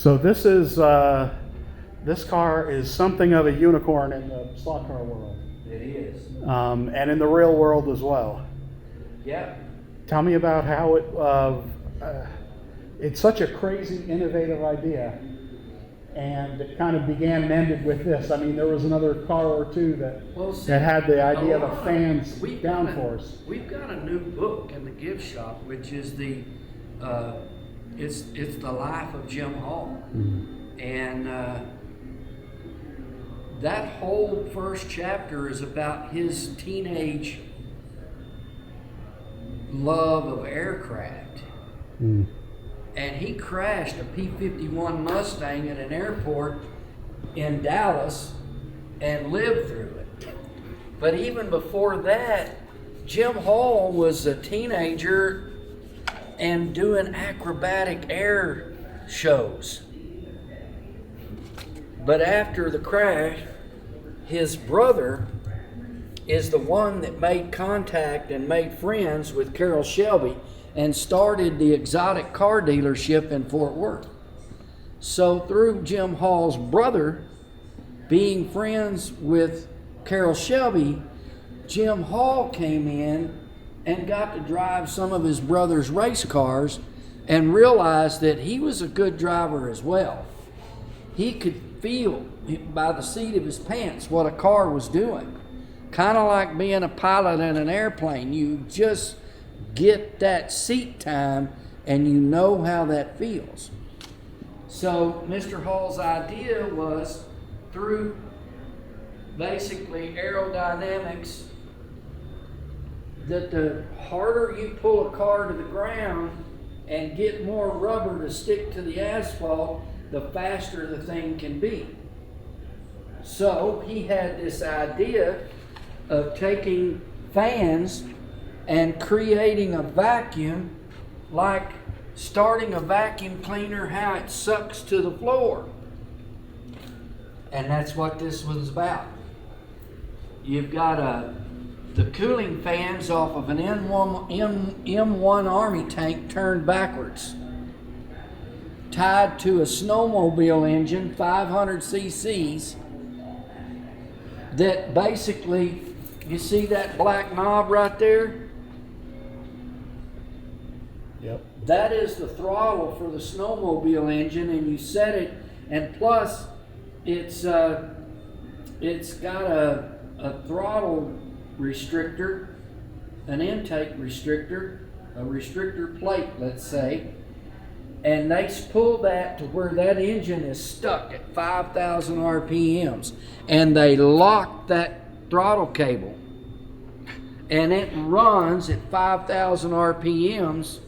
So this car is something of a unicorn in the slot car world. It is. And in the real world as well. Yeah. Tell me about how it's such a crazy, innovative idea. And it kind of began and ended with this. I mean, there was another car or two that had the idea of the fans downforce. We've got a new book in the gift shop, which is it's the life of Jim Hall. Mm-hmm. And that whole first chapter is about his teenage love of aircraft. Mm. And he crashed a P-51 Mustang at an airport in Dallas and lived through it. But even before that, Jim Hall was a teenager and doing acrobatic air shows. But after the crash, his brother is the one that made contact and made friends with Carroll Shelby and started the exotic car dealership in Fort Worth. So through Jim Hall's brother being friends with Carroll Shelby, Jim Hall came in and got to drive some of his brother's race cars and realized that he was a good driver as well. He could feel by the seat of his pants what a car was doing. Kind of like being a pilot in an airplane. You just get that seat time and you know how that feels. So Mr. Hall's idea was through basically aerodynamics that the harder you pull a car to the ground and get more rubber to stick to the asphalt, the faster the thing can be. So he had this idea of taking fans and creating a vacuum, like starting a vacuum cleaner, how it sucks to the floor. And that's what this was about. You've got the cooling fans off of an M1 Army tank turned backwards, tied to a snowmobile engine, 500 cc's, that basically, you see that black knob right there? Yep. That is the throttle for the snowmobile engine, and you set it, and plus it's got a throttle restrictor, an intake restrictor, a restrictor plate, let's say, and they pull that to where that engine is stuck at 5,000 RPMs, and they lock that throttle cable, and it runs at 5,000 RPMs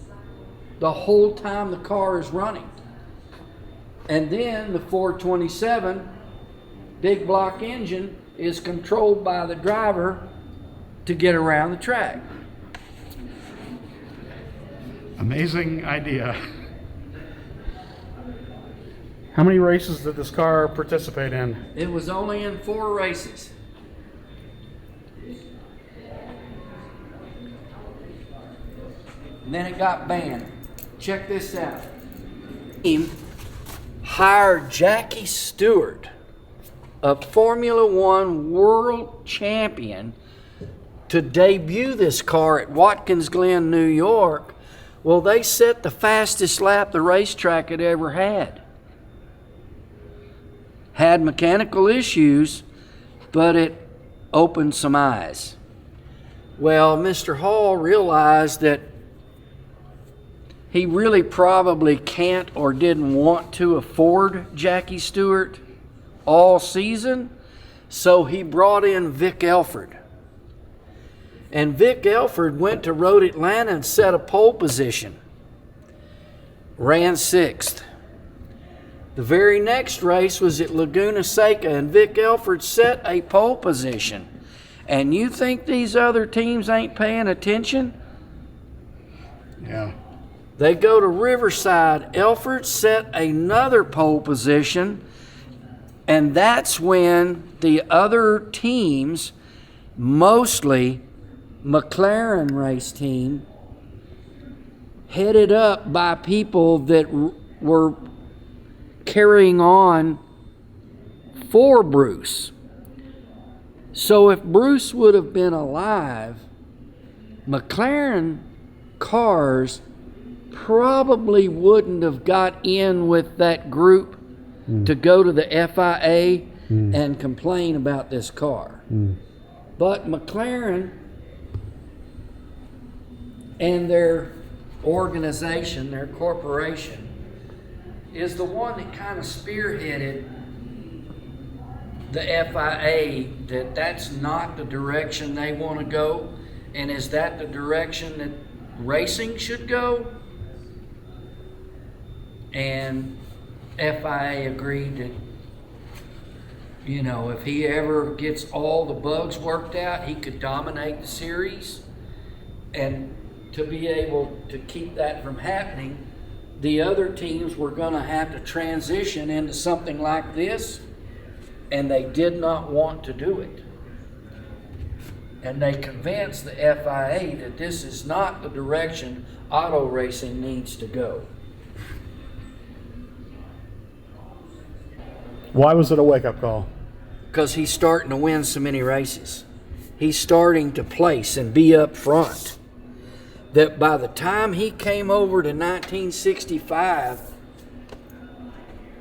the whole time the car is running. And then the 427 big block engine is controlled by the driver to get around the track. Amazing idea. How many races did this car participate in? It was only in 4 races. And then it got banned. Check this out. Team hired Jackie Stewart, a Formula One world champion, to debut this car at Watkins Glen, New York. Well, they set the fastest lap the racetrack had ever had. Had mechanical issues, but it opened some eyes. Well, Mr. Hall realized that he really probably can't or didn't want to afford Jackie Stewart all season, so he brought in Vic Elford. And Vic Elford went to Road Atlanta and set a pole position. Ran 6th. The very next race was at Laguna Seca, and Vic Elford set a pole position. And you think these other teams ain't paying attention? Yeah. They go to Riverside. Elford set another pole position, and that's when the other teams, mostly McLaren race team, headed up by people that were carrying on for Bruce. So if Bruce would have been alive, McLaren cars probably wouldn't have got in with that group to go to the FIA and complain about this car. But McLaren and their organization, their corporation, is the one that kind of spearheaded the FIA that that's not the direction they want to go, and is that the direction that racing should go? And FIA agreed that, you know, if he ever gets all the bugs worked out, he could dominate the series. And to be able to keep that from happening, the other teams were going to have to transition into something like this, and they did not want to do it. And they convinced the FIA that this is not the direction auto racing needs to go. Why was it a wake-up call? Because he's starting to win so many races. He's starting to place and be up front. That by the time he came over to 1965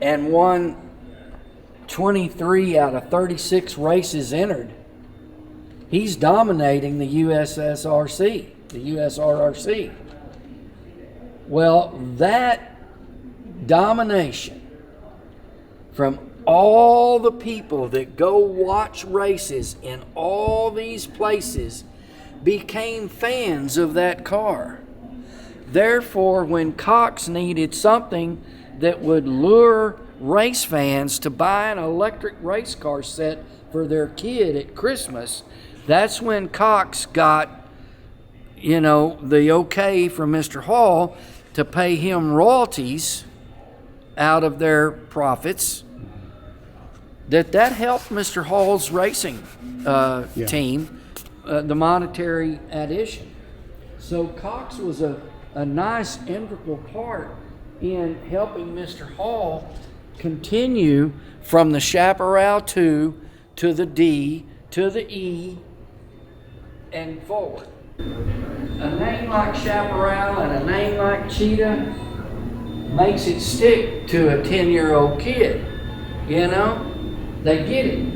and won 23 out of 36 races entered, he's dominating the USRRC. Well, that domination from all the people that go watch races in all these places became fans of that car. Therefore, when Cox needed something that would lure race fans to buy an electric race car set for their kid at Christmas, that's when Cox got, you know, the okay from Mr. Hall to pay him royalties out of their profits. That helped Mr. Hall's racing team, the monetary addition. So Cox was a nice integral part in helping Mr. Hall continue from the Chaparral 2 to the D to the E and forward. A name like Chaparral and a name like Cheetah makes it stick to a 10-year-old kid, you know? They get it.